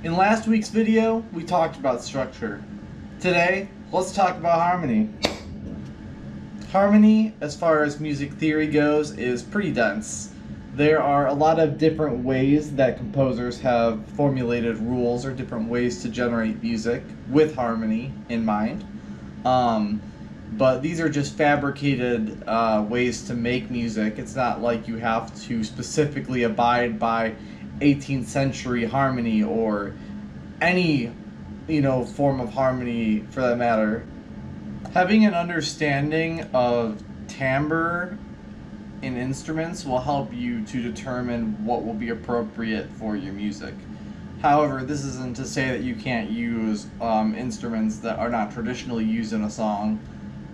In last week's video, we talked about structure. Today, let's talk about harmony. Harmony, as far as music theory goes, is pretty dense. There are a lot of different ways that composers have formulated rules or different ways to generate music with harmony in mind. But these are just fabricated ways to make music. It's not like you have to specifically abide by 18th century harmony or any, form of harmony for that matter. Having an understanding of timbre in instruments will help you to determine what will be appropriate for your music. However, this isn't to say that you can't use instruments that are not traditionally used in a song,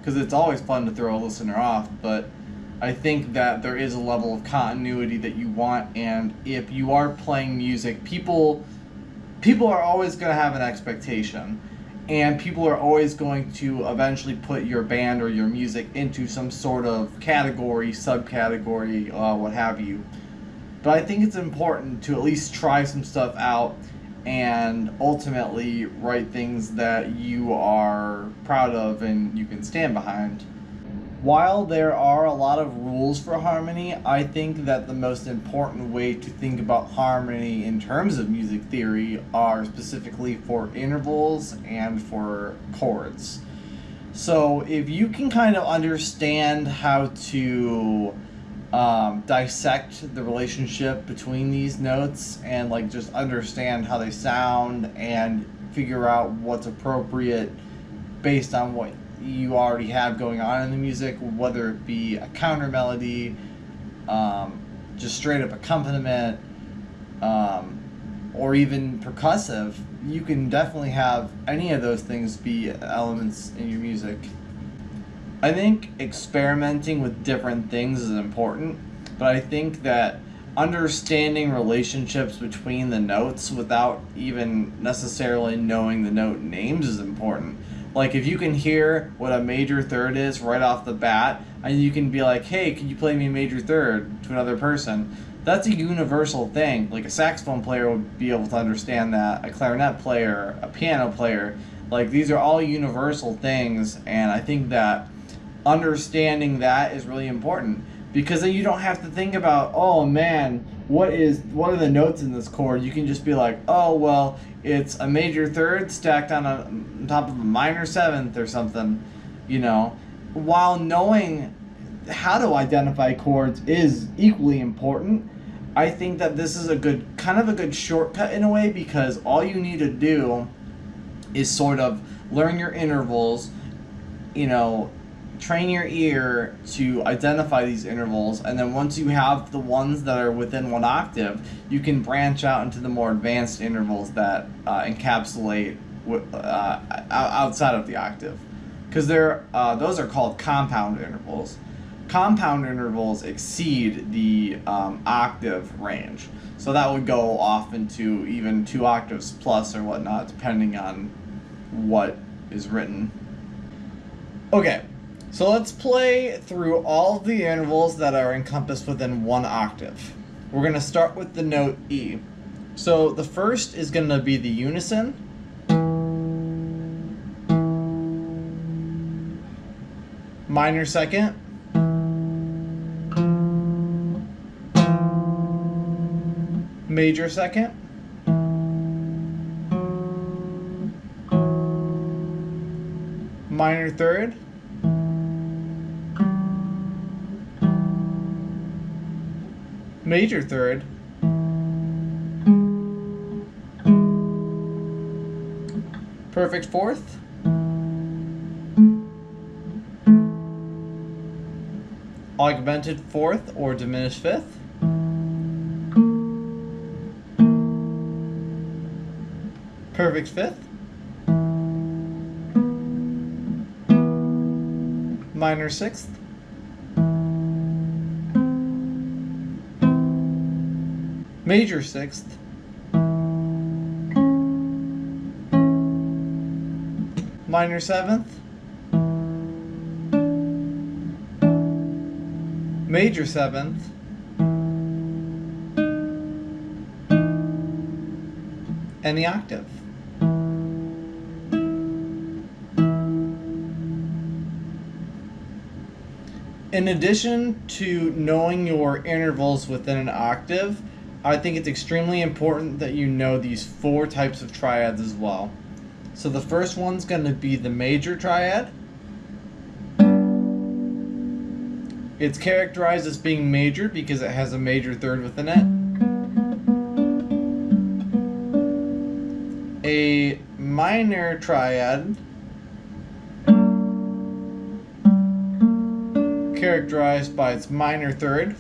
because it's always fun to throw a listener off, but I think that there is a level of continuity that you want, and if you are playing music, people are always going to have an expectation, and people are always going to eventually put your band or your music into some sort of category, subcategory, what have you. But I think it's important to at least try some stuff out and ultimately write things that you are proud of and you can stand behind. While there are a lot of rules for harmony, I think that the most important way to think about harmony in terms of music theory are specifically for intervals and for chords. So if you can kind of understand how to dissect the relationship between these notes and just understand how they sound and figure out what's appropriate based on what you already have going on in the music, whether it be a counter melody, just straight up accompaniment, or even percussive, you can definitely have any of those things be elements in your music. I think experimenting with different things is important, but I think that understanding relationships between the notes without even necessarily knowing the note names is important. Like, if you can hear what a major third is right off the bat, and you can be like, hey, can you play me a major third to another person? That's a universal thing. Like, a saxophone player would be able to understand that, a clarinet player, a piano player. These are all universal things, and I think that understanding that is really important, because then you don't have to think about, oh man, what are the notes in this chord. You can just be like, oh well, it's a major third stacked on top of a minor seventh or something, while knowing how to identify chords is equally important. I think that this is a good shortcut in a way, because all you need to do is sort of learn your intervals, train your ear to identify these intervals, and then once you have the ones that are within one octave, you can branch out into the more advanced intervals that encapsulate outside of the octave, because those are called compound intervals. Compound intervals exceed the octave range, so that would go off into even 2 octaves plus or whatnot, depending on what is written. Okay, so let's play through all of the intervals that are encompassed within 1 octave. We're going to start with the note E. So the first is going to be the unison. Minor second. Major second. Minor third. Major third. Perfect fourth. Augmented fourth or diminished fifth. Perfect fifth. Minor sixth. Major sixth. Minor seventh. Major seventh. and the octave. In addition to knowing your intervals within an octave, I think it's extremely important that you know these 4 types of triads as well. So the first one's going to be the major triad. It's characterized as being major because it has a major third within it. A minor triad, characterized by its minor third.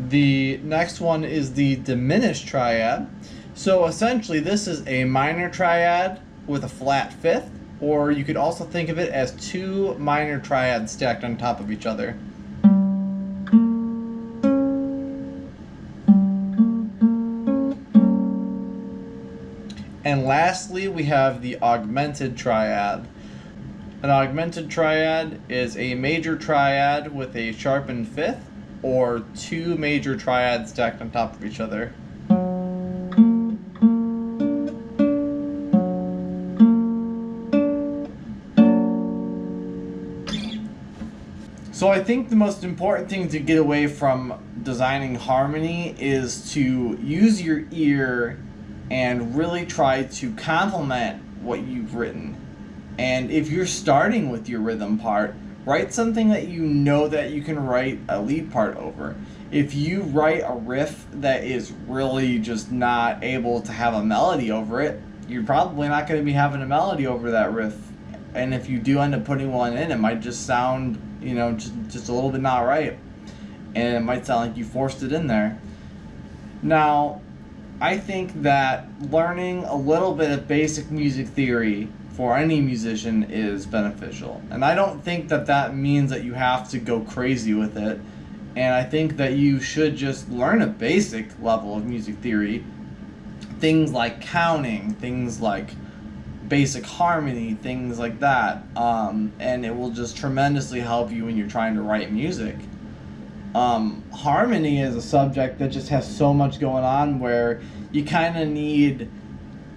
The next one is the diminished triad. So essentially this is a minor triad with a flat fifth, or you could also think of it as 2 minor triads stacked on top of each other. And lastly, we have the augmented triad. An augmented triad is a major triad with a sharpened fifth, or 2 major triads stacked on top of each other. So I think the most important thing to get away from designing harmony is to use your ear and really try to complement what you've written. And if you're starting with your rhythm part, write something that you know that you can write a lead part over. If you write a riff that is really just not able to have a melody over it, you're probably not going to be having a melody over that riff. And if you do end up putting one in, it might just sound, just a little bit not right. And it might sound like you forced it in there. Now, I think that learning a little bit of basic music theory for any musician is beneficial. And I don't think that that means that you have to go crazy with it. And I think that you should just learn a basic level of music theory. Things like counting, things like basic harmony, things like that. And it will just tremendously help you when you're trying to write music. Harmony is a subject that just has so much going on where you kind of need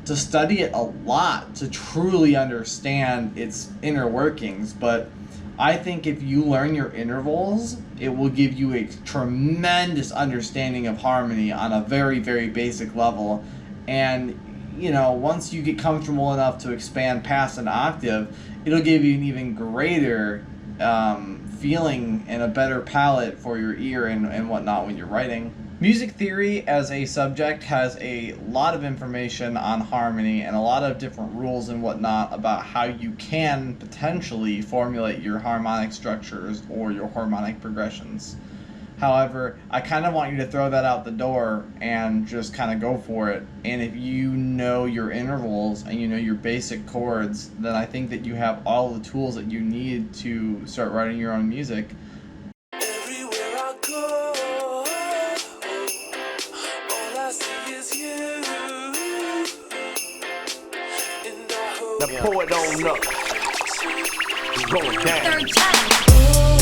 to study it a lot to truly understand its inner workings. But I think if you learn your intervals, it will give you a tremendous understanding of harmony on a very, very basic level. And, once you get comfortable enough to expand past an octave, it'll give you an even greater feeling and a better palette for your ear and whatnot when you're writing. Music theory as a subject has a lot of information on harmony and a lot of different rules and whatnot about how you can potentially formulate your harmonic structures or your harmonic progressions. However, I kind of want you to throw that out the door and just kind of go for it. And if you know your intervals and you know your basic chords, then I think that you have all the tools that you need to start writing your own music. Everywhere I go, all I see is you. And I hope The poet don't know. It's going down. third time.